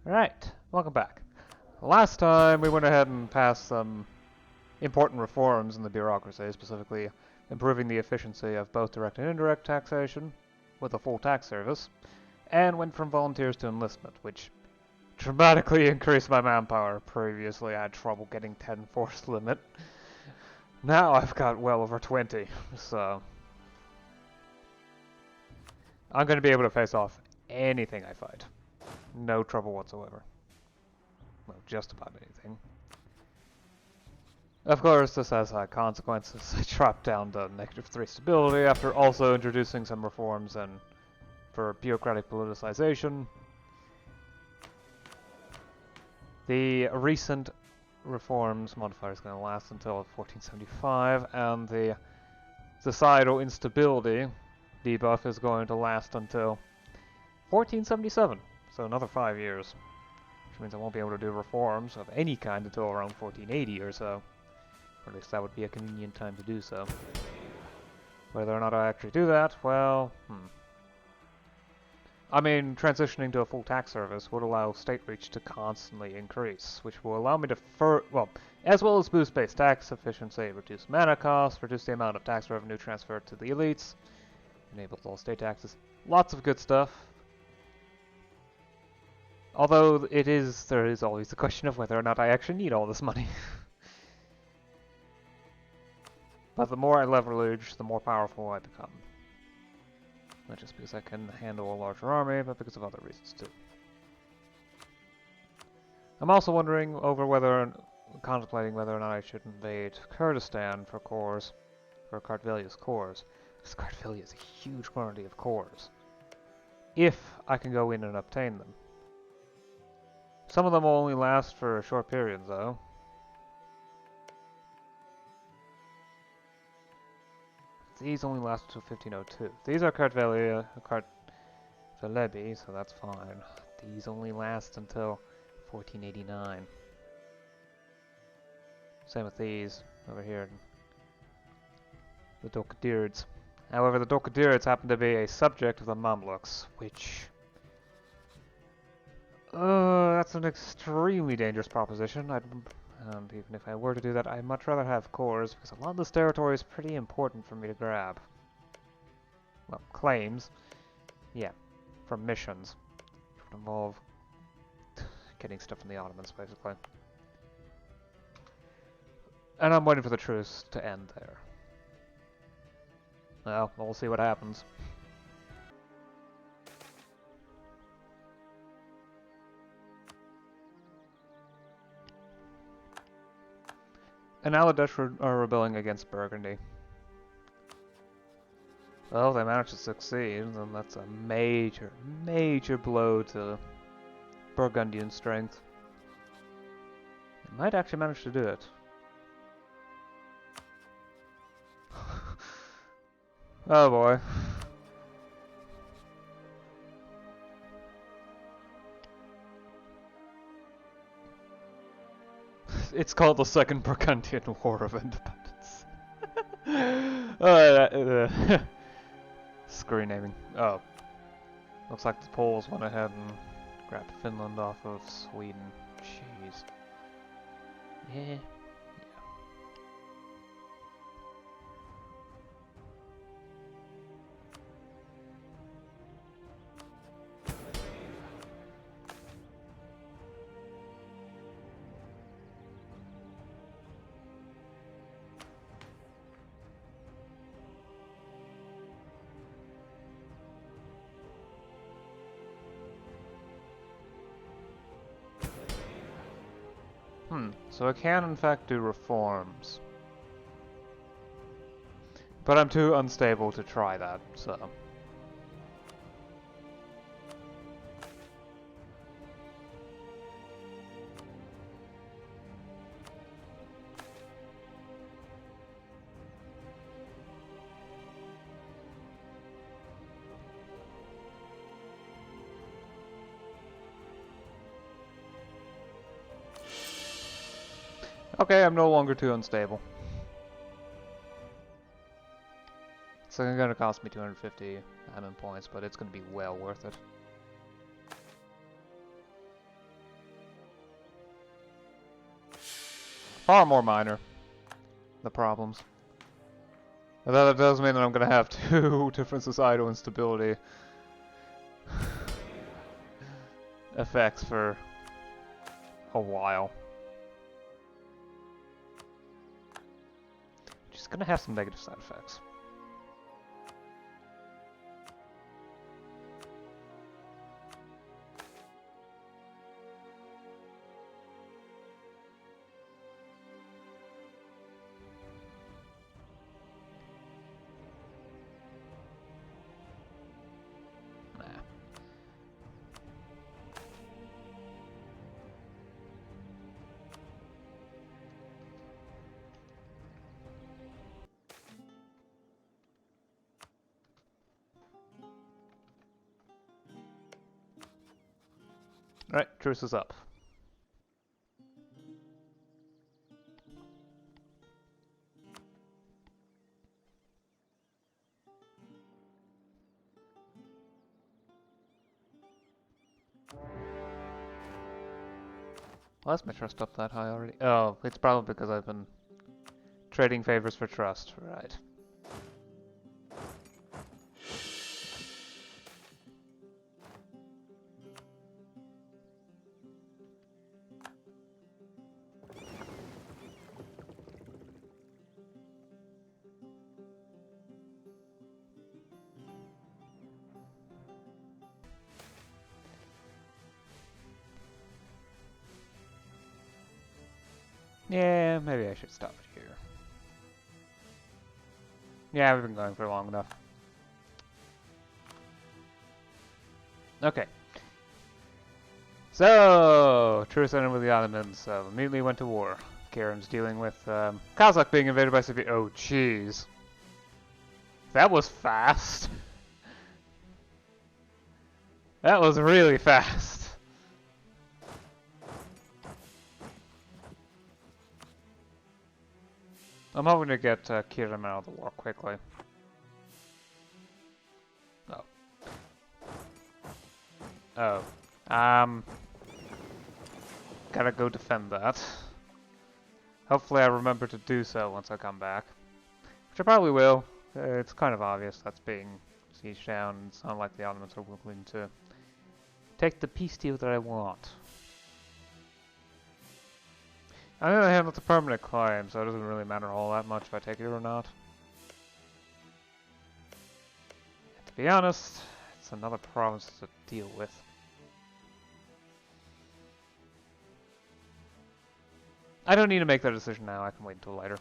Alright, welcome back. Last time we went ahead and passed some important reforms in the bureaucracy, specifically improving the efficiency of both direct and indirect taxation with a full tax service, and went from volunteers to enlistment, which dramatically increased my manpower. Previously I had trouble getting 10 force limit. Now I've got well over 20, so I'm going to be able to face off anything I fight. No trouble whatsoever. Well, just about anything. Of course, this has consequences. I dropped down to -3 stability after also introducing some reforms and for bureaucratic politicization. The recent reforms modifier is going to last until 1475, and the societal instability debuff is going to last until 1477, so another 5 years. Which means I won't be able to do reforms of any kind until around 1480 or so. Or at least that would be a convenient time to do so. Whether or not I actually do that, well, I mean, transitioning to a full tax service would allow state reach to constantly increase, which will allow me to as well as boost base tax efficiency, reduce mana costs, reduce the amount of tax revenue transferred to the elites, enable all state taxes. Lots of good stuff. Although there is always the question of whether or not I actually need all this money. But the more I leverage, the more powerful I become. Not just because I can handle a larger army, but because of other reasons too. I'm also contemplating whether or not I should invade Kurdistan for cores, for Kartvelia's cores. Because Kartvelia is a huge quantity of cores. If I can go in and obtain them. Some of them will only last for short periods, though. These only last until 1502. These are Kartvelebi, so that's fine. These only last until 1489. Same with these over here. The Dokadirids. However, the Dokadirids happen to be a subject of the Mamluks, which... that's an extremely dangerous proposition. And even if I were to do that, I'd much rather have cores, because a lot of this territory is pretty important for me to grab. Well, claims. Yeah, from missions. Which would involve getting stuff from the Ottomans, basically. And I'm waiting for the truce to end there. Well, we'll see what happens. And now the Dutch are rebelling against Burgundy. Well, they managed to succeed, and that's a major, major blow to Burgundian strength. They might actually manage to do it. Oh boy. It's called the Second Burgundian War of Independence. Screen naming. Oh. Looks like the Poles went ahead and grabbed Finland off of Sweden. Jeez. Yeah. So I can in fact do reforms. But I'm too unstable to try that, so... Okay, I'm no longer too unstable. It's going to cost me 250 admin points, but it's going to be well worth it. far more minor, the problems. But that does mean that I'm going to have two different societal instability effects for a while. Which is going to have some negative side effects. Alright, truce is up. Why is my trust up that high already? Oh, it's probably because I've been trading favors for trust, right. Yeah, maybe I should stop it here. Yeah, we've been going for long enough. Okay. So, truce ended with the Ottomans, so immediately went to war. Karen's dealing with Kazakh being invaded by Soviet. Oh, jeez. That was fast. That was really fast. I'm hoping to get Kirim out of the war quickly. Oh. Oh. Gotta go defend that. Hopefully I remember to do so once I come back. Which I probably will. It's kind of obvious that's being sieged down. It's not like the Ottomans are willing to take the peace deal that I want. On the other hand, it's a permanent claim, so it doesn't really matter all that much if I take it or not. And to be honest, it's another province to deal with. I don't need to make that decision now, I can wait until later.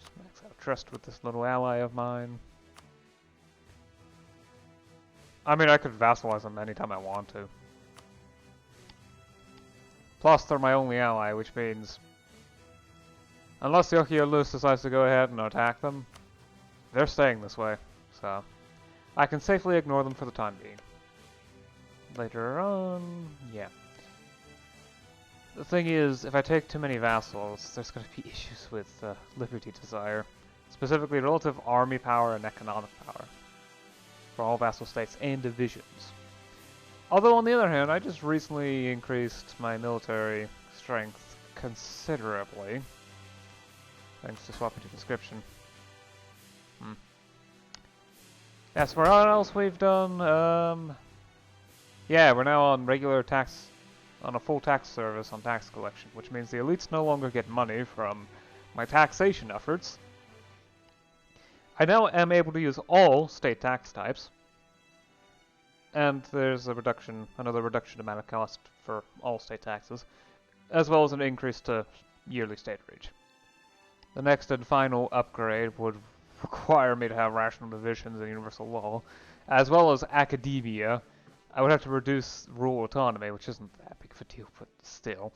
Just max out trust with this little ally of mine. I mean, I could vassalize them anytime I want to. Plus, they're my only ally, which means unless the Okyolus decides to go ahead and attack them, they're staying this way, so I can safely ignore them for the time being. Later on, yeah. The thing is, if I take too many vassals, there's going to be issues with liberty desire, specifically relative army power and economic power for all vassal states and divisions. Although, on the other hand, I just recently increased my military strength considerably, thanks to swapping to conscription. As for what else we've done, yeah, we're now on regular tax, on a full tax service on tax collection, which means the elites no longer get money from my taxation efforts. I now am able to use all state tax types. And there's a reduction, another reduction amount of cost for all state taxes, as well as an increase to yearly state reach. The next and final upgrade would require me to have rational divisions and universal law, as well as academia. I would have to reduce rural autonomy, which isn't that big of a deal, but still.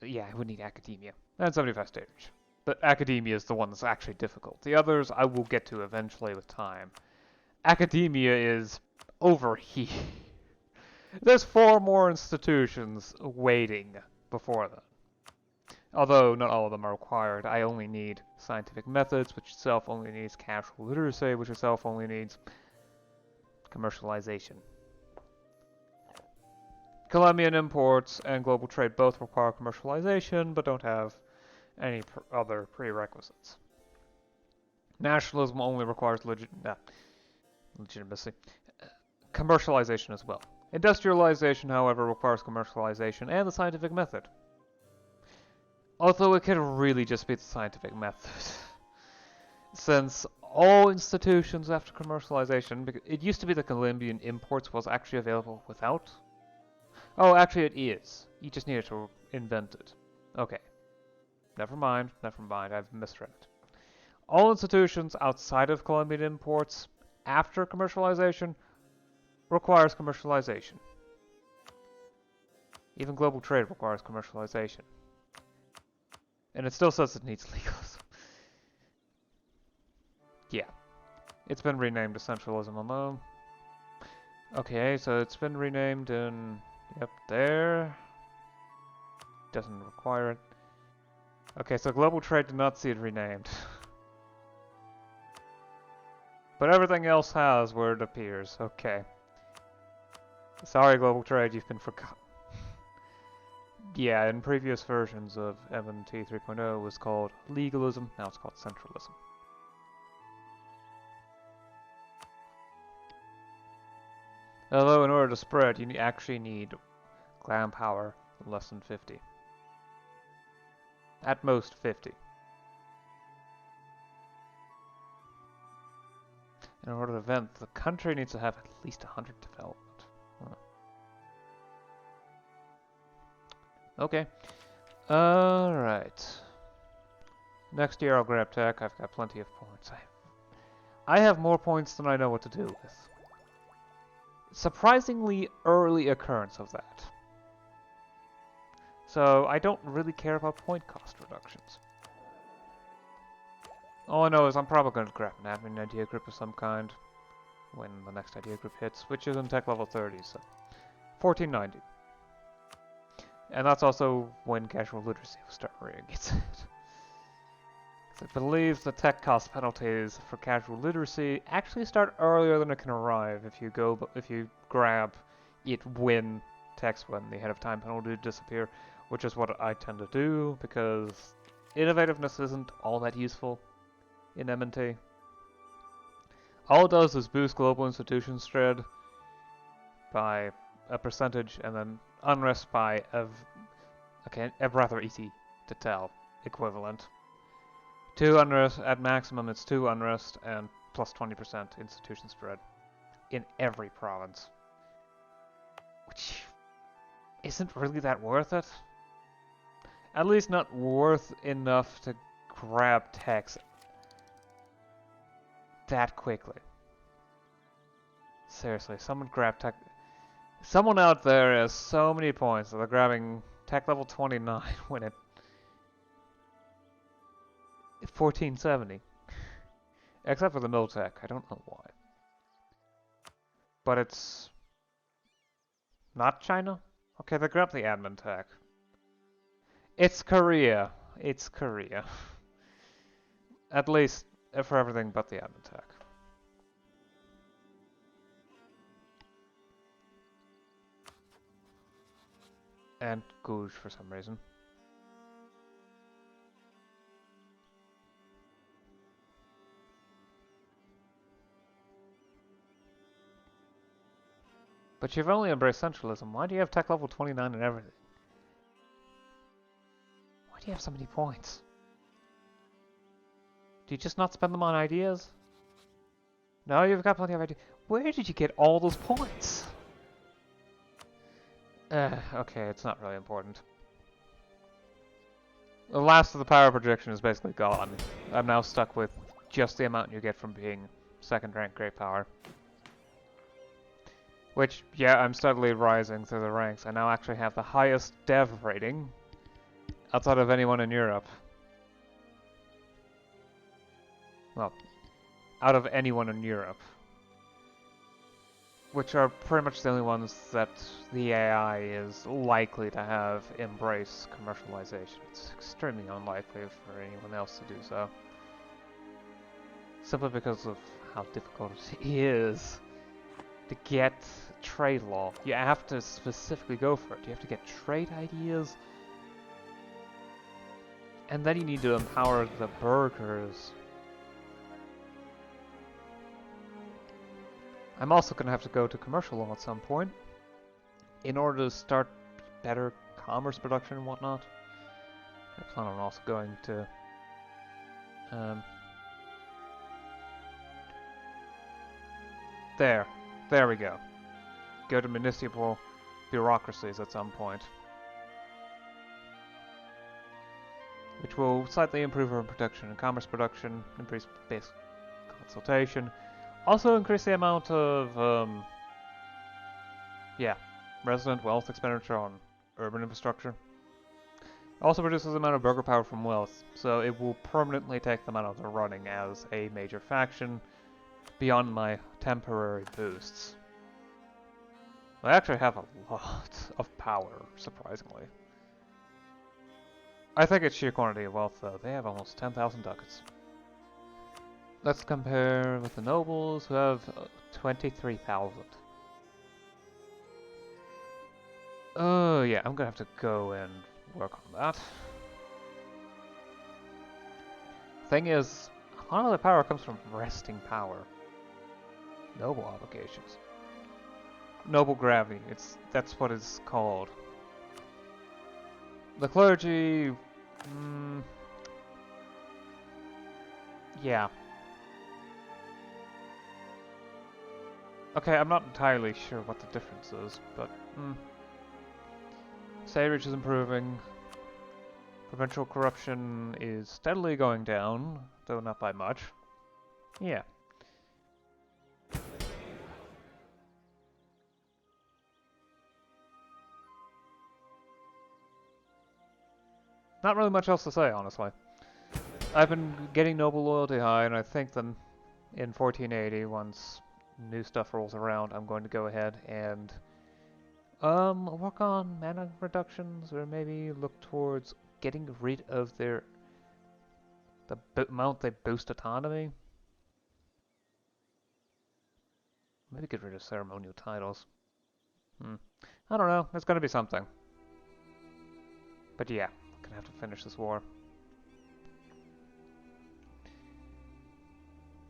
Yeah, I would need academia. And 75 state reach. But academia is the one that's actually difficult. The others I will get to eventually with time. Academia is over here. There's 4 more institutions waiting before that. Although not all of them are required. I only need scientific methods, which itself only needs casual literacy, which itself only needs commercialization. Colombian imports and global trade both require commercialization, but don't have any other prerequisites. Nationalism only requires legitimacy. Commercialization as well. Industrialization, however, requires commercialization and the scientific method. Although it could really just be the scientific method. Since all institutions after commercialization, it used to be that Colombian imports was actually available without. Oh, actually it is. You just needed to invent it. Okay. Never mind, I've misread it. All institutions outside of Colombian imports after commercialization requires commercialization. Even global trade requires commercialization. And it still says it needs legalism. Yeah. It's been renamed to centralism alone. Okay, so it's been renamed in... Yep, there. Doesn't require it. Okay, so global trade did not see it renamed. But everything else has where it appears. Okay. Sorry, global trade, you've been forgotten. Yeah, in previous versions of MNT 3.0 it was called legalism, now it's called centralism. Although in order to spread, you actually need clan power less than 50. At most 50. In order to vent, the country needs to have at least 100 development. Huh. Okay. Alright. Next year I'll grab tech. I've got plenty of points. I have more points than I know what to do with. Surprisingly early occurrence of that. So I don't really care about point cost reductions. All I know is I'm probably going to grab an admin idea group of some kind when the next idea group hits, which is in tech level 30, so 1490. And that's also when casual literacy will start rearing its head. I believe the tech cost penalties for casual literacy actually start earlier than it can arrive if you grab it when text when the ahead of time penalty disappear, which is what I tend to do because innovativeness isn't all that useful in MNT. All it does is boost global institution spread by a percentage and then unrest by a rather easy to tell equivalent. 2 unrest, at maximum it's 2 unrest and plus 20% institution spread in every province. Which isn't really that worth it. At least not worth enough to grab text that quickly. Seriously, someone grab tech. Someone out there has so many points that they're grabbing tech level 29 when it 1470. Except for the mill tech, I don't know why. But it's not China? Okay, they grabbed the admin tech. It's Korea. It's Korea. At least for everything but the admin tech. And Gouge for some reason. But you've only embraced centralism. Why do you have tech level 29 and everything? Why do you have so many points? Do you just not spend them on ideas? No, you've got plenty of ideas. Where did you get all those points? Okay, it's not really important. The last of the power projection is basically gone. I'm now stuck with just the amount you get from being second rank great power. Which, yeah, I'm steadily rising through the ranks. I now actually have the highest dev rating outside of anyone in Europe. Well, out of anyone in Europe. Which are pretty much the only ones that the AI is likely to have embrace commercialization. It's extremely unlikely for anyone else to do so. Simply because of how difficult it is to get trade law. You have to specifically go for it. You have to get trade ideas. And then you need to empower the burghers. I'm also going to have to go to commercial law at some point in order to start better commerce production and whatnot. I plan on also going to there we go. Go to municipal bureaucracies at some point, which will slightly improve urban production and commerce production, increase base consultation, also increase the amount of resident wealth expenditure on urban infrastructure. Also reduces the amount of burger power from wealth, so it will permanently take them out of the running as a major faction beyond my temporary boosts. I actually have a lot of power, surprisingly. I think it's sheer quantity of wealth, though. They have almost 10,000 ducats. Let's compare with the nobles, who have 23,000. Oh, yeah, I'm gonna have to go and work on that. Thing is, a lot of the power comes from resting power. Noble obligations. Noble gravity, that's what it's called. The clergy... yeah. Okay, I'm not entirely sure what the difference is, but... Sageage is improving. Provincial corruption is steadily going down, though not by much. Yeah. Not really much else to say, honestly. I've been getting noble loyalty high, and I think that in 1480, once new stuff rolls around, I'm going to go ahead and work on mana reductions, or maybe look towards getting rid of the amount they boost autonomy. Maybe get rid of ceremonial titles. I don't know. It's gonna be something. But yeah, gonna have to finish this war.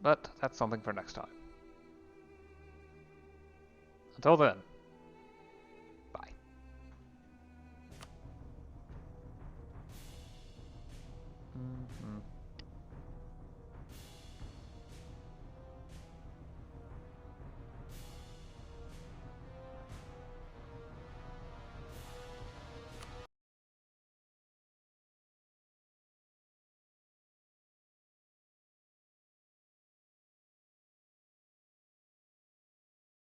But that's something for next time. Until then, bye.